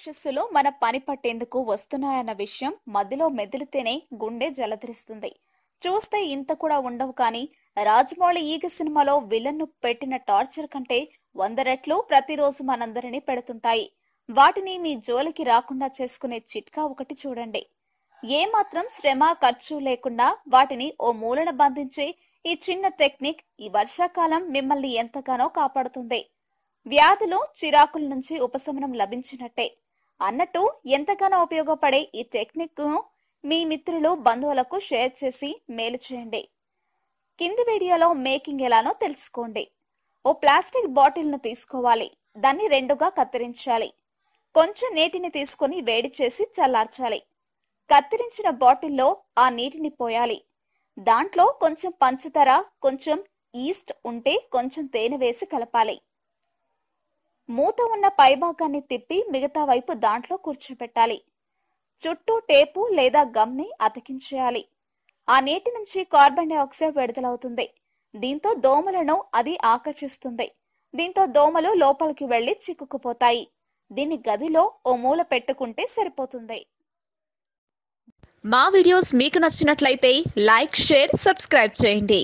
రాక్షసులు మన పని పట్టేందుకు వస్తున్నాయన్న విషయం మధ్యలో మెదిలితేనే గుండె జలధరిస్తుంది. చూస్తే ఇంత కూడా ఉండవు కానీ రాజమౌళి ఈగ సినిమాలో విలన్ను పెట్టిన టార్చర్ కంటే 100 రెట్లు ప్రతిరోజు మనందరినీ పెడుతుంటాయి. వాటిని మీ జోలికి రాకుండా చేసుకునే చిట్కా ఒకటి చూడండి. ఏమాత్రం శ్రమ ఖర్చు లేకుండా వాటిని ఓ మూలన బంధించే ఈ చిన్న టెక్నిక్ ఈ వర్షాకాలం మిమ్మల్ని ఎంతగానో కాపాడుతుంది. వ్యాధులు చిరాకుల నుంచి ఉపశమనం లభించినట్టే అన్నట్టు ఎంతగానో ఉపయోగపడే ఈ టెక్నిక్ ను మీ మిత్రులు బంధువులకు షేర్ చేసి మేలు చేయండి. కింది వీడియోలో మేకింగ్ ఎలానో తెలుసుకోండి. ఓ ప్లాస్టిక్ బాటిల్ ను తీసుకోవాలి. దాన్ని రెండుగా కత్తిరించాలి. కొంచెం నీటిని తీసుకుని వేడి చేసి చల్లార్చాలి. కత్తిరించిన బాటిల్లో ఆ నీటిని పోయాలి. దాంట్లో కొంచెం పంచదార, కొంచెం ఈస్ట్ ఉంటే కొంచెం తేనె వేసి కలపాలి. మూత ఉన్న పైభాగాన్ని తిప్పి మిగతా వైపు దాంట్లో కూర్చోబెట్టాలి. చుట్టూ టేపు లేదా గమ్ని అతికించేయాలి. ఆ నీటి నుంచి కార్బన్ డైఆక్సైడ్ విడుదలవుతుంది. దీంతో దోమలను అది ఆకర్షిస్తుంది. దీంతో దోమలు లోపలికి వెళ్లి చిక్కుకుపోతాయి. దీన్ని గదిలో ఓ మూల పెట్టుకుంటే సరిపోతుంది. మా వీడియోస్ మీకు నచ్చినట్లయితే లైక్, షేర్, సబ్స్క్రైబ్ చేయండి.